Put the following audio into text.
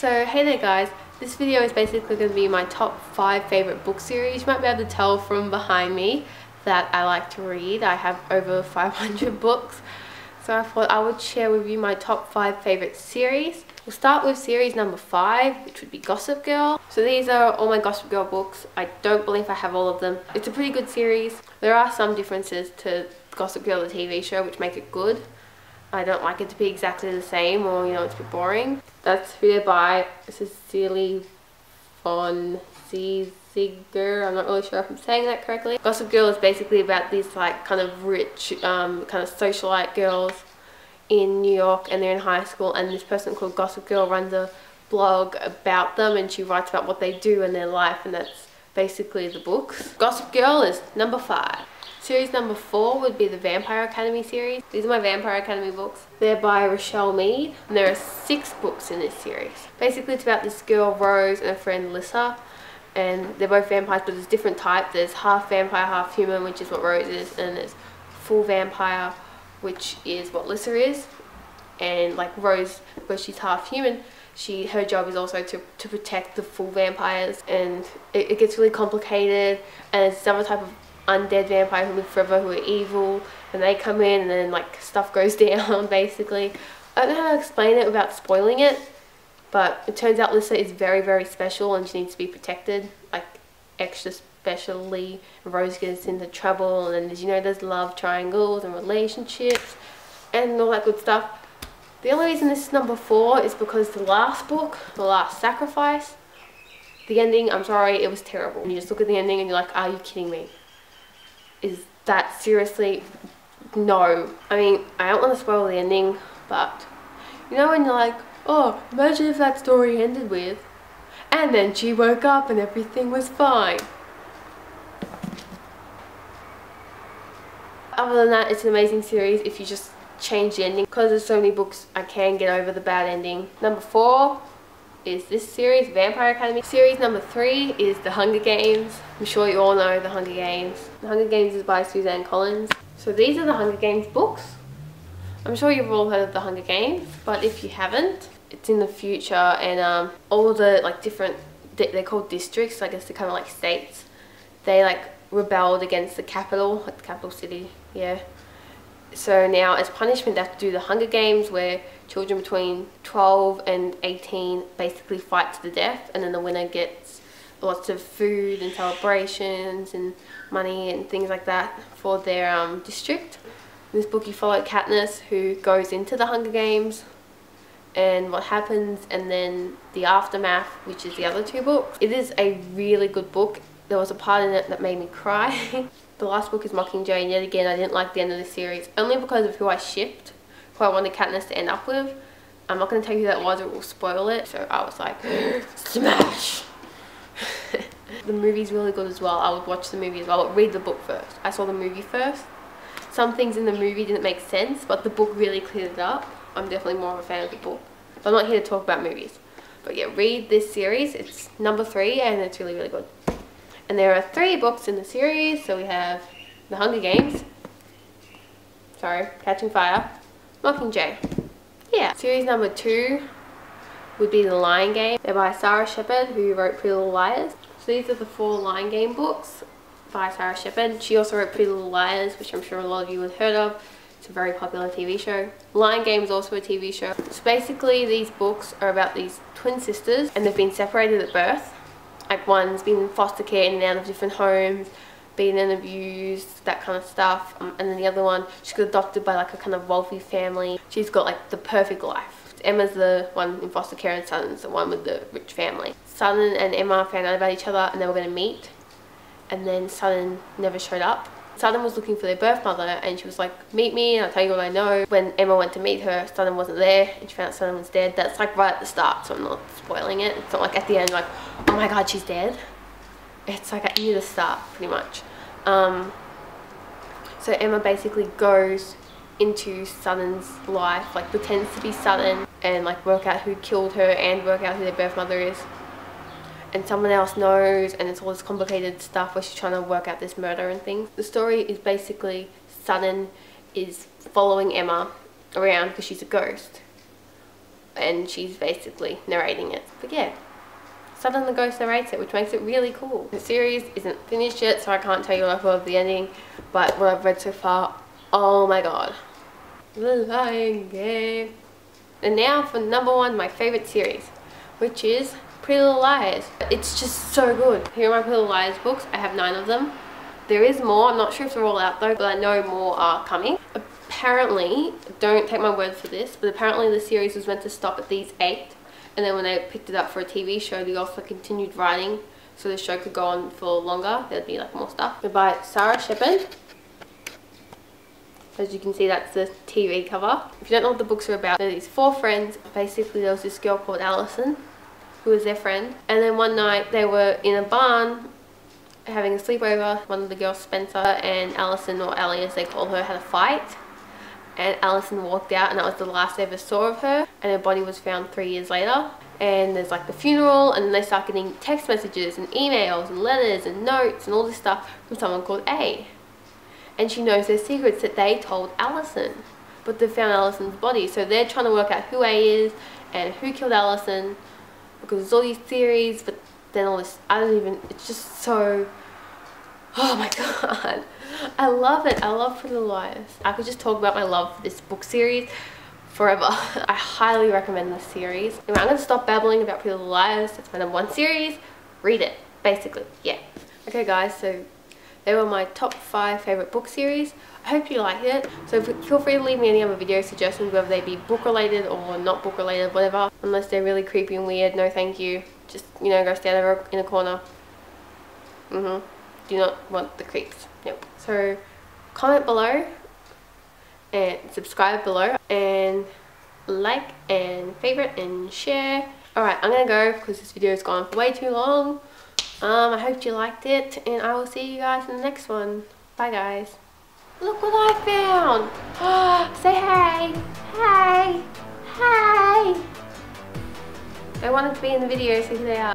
So hey there guys, this video is basically going to be my top 5 favourite book series. You might be able to tell from behind me that I like to read. I have over 500 books, so I thought I would share with you my top 5 favourite series. We'll start with series number 5, which would be Gossip Girl. So these are all my Gossip Girl books. I don't believe I have all of them. It's a pretty good series. There are some differences to Gossip Girl, the TV show, which make it good. I don't like it to be exactly the same, or it's a bit boring. That's written by Cecily von Ziegler. I'm not really sure if I'm saying that correctly. Gossip Girl is basically about these kind of rich, kind of socialite girls in New York, and they're in high school, and this person called Gossip Girl runs a blog about them, and she writes about what they do in their life, and that's basically the books. Gossip Girl is number 5. Series number 4 would be the Vampire Academy series. These are my Vampire Academy books. They're by Rochelle Mead, and there are 6 books in this series. Basically it's about this girl Rose and her friend Lissa, and they're both vampires, but there's different types. There's half vampire, half human, which is what Rose is, and there's full vampire, which is what Lissa is. And like Rose, where she's half human, her job is also to protect the full vampires, and it gets really complicated, and there's another type of undead vampire who live forever, who are evil, and they come in and then like stuff goes down basically. I don't know how to explain it without spoiling it, but it turns out Lissa is very, very special and she needs to be protected, like extra specially. Rose gets into trouble, and then there's love triangles and relationships and all that good stuff. The only reason this is number 4 is because the last book, The Last Sacrifice, the ending, I'm sorry, it was terrible. You just look at the ending and you're like, are you kidding me? Is that seriously? No. I mean, I don't want to spoil the ending, but when you're like, oh, imagine if that story ended with, and then she woke up and everything was fine. Other than that, it's an amazing series if you just change the ending. Because there's so many books, I can get over the bad ending. Number 4 is this series, Vampire Academy. Series number 3 is The Hunger Games. I'm sure you all know The Hunger Games. The Hunger Games is by Suzanne Collins. So these are The Hunger Games books. I'm sure you've all heard of The Hunger Games, but if you haven't, it's in the future, and all the different, they're called districts, I guess they're kind of like states. They rebelled against the capital, the capital city, yeah. So now as punishment they have to do the Hunger Games, where children between 12 and 18 basically fight to the death, and then the winner gets lots of food and celebrations and money and things like that for their district. In this book you follow Katniss, who goes into the Hunger Games and what happens, and then the aftermath, which is the other 2 books. It is a really good book. There was a part in it that made me cry. The last book is Mockingjay, and yet again I didn't like the end of the series, only because of who I shipped, who I wanted Katniss to end up with. I'm not going to tell you who that was, or it will spoil it, so I was like, smash! The movie's really good as well. I would watch the movie as well, but read the book first. I saw the movie first. Some things in the movie didn't make sense, but the book really cleared it up. I'm definitely more of a fan of the book. But I'm not here to talk about movies. But yeah, read this series. It's number 3, and it's really, really good. And there are 3 books in the series. So we have The Hunger Games, Catching Fire, Mockingjay. Yeah. Series number 2 would be The Lion Game. They're by Sarah Shepard, who wrote Pretty Little Liars. So these are the 4 Lion Game books by Sarah Shepard. She also wrote Pretty Little Liars, which I'm sure a lot of you have heard of. It's a very popular TV show. Lion Game is also a TV show. So basically these books are about these twin sisters, and they've been separated at birth. Like one's been in foster care in and out of different homes, beaten and abused, that kind of stuff. And then the other one, she got adopted by a kind of wealthy family. She's got the perfect life. Emma's the one in foster care, and Sutton's the one with the rich family. Sutton and Emma found out about each other, and they were going to meet. And then Sutton never showed up. Sutton was looking for their birth mother, and she was like, meet me and I'll tell you what I know. When Emma went to meet her, Sutton wasn't there, and she found out Sutton was dead. That's right at the start, so I'm not spoiling it. It's not like at the end, oh my god, she's dead. It's near the start, pretty much. So Emma basically goes into Sutton's life, pretends to be Sutton, and work out who killed her and work out who their birth mother is. And someone else knows, and it's all this complicated stuff where she's trying to work out this murder and things. The story is basically Sutton is following Emma around because she's a ghost. and she's basically narrating it. But yeah, Southern the Ghost narrates it, which makes it really cool. The series isn't finished yet, so I can't tell you a lot of the ending, but what I've read so far, oh my god. The Lion Game. And now for number one, my favourite series, which is Pretty Little Liars. It's just so good. Here are my Pretty Little Liars books. I have 9 of them. There is more. I'm not sure if they're all out though, but I know more are coming. Apparently, don't take my word for this, but apparently the series was meant to stop at these 8. And then when they picked it up for a TV show, they also continued writing so the show could go on for longer. There'd be like more stuff. They're by Sarah Shepard. As you can see, that's the TV cover. If you don't know what the books are about, they're these 4 friends. Basically, there was this girl called Allison, who was their friend. And then one night, they were in a barn having a sleepover. One of the girls, Spencer, and Allison, or Allie as they call her, had a fight. And Allison walked out, and that was the last they ever saw of her. And her body was found 3 years later. And there's like the funeral, and then they start getting text messages and emails and letters and notes and all this stuff from someone called A. And she knows their secrets that they told Allison. But they found Allison's body, so they're trying to work out who A is and who killed Allison, because there's all these theories, but then all this, it's just so, oh my god. I love it. I love Pretty Little Liars. I could just talk about my love for this book series forever. I highly recommend this series. Anyway, I'm going to stop babbling about Pretty Little Liars. That's my number 1 series. Read it, basically. Yeah. Okay guys, so they were my top 5 favourite book series. I hope you liked it. So feel free to leave me any other video suggestions, whether they be book related or not book related, whatever. Unless they're really creepy and weird, no thank you. Just, you know, go stand over in a corner. Do not want the creeps. Nope. So comment below and subscribe below and like and favorite and share. Alright, I'm gonna go because this video has gone for way too long. I hope you liked it, and I will see you guys in the next one. Bye guys. Look what I found. Say hey. Hey. Hey. I wanted to be in the video, so here they are.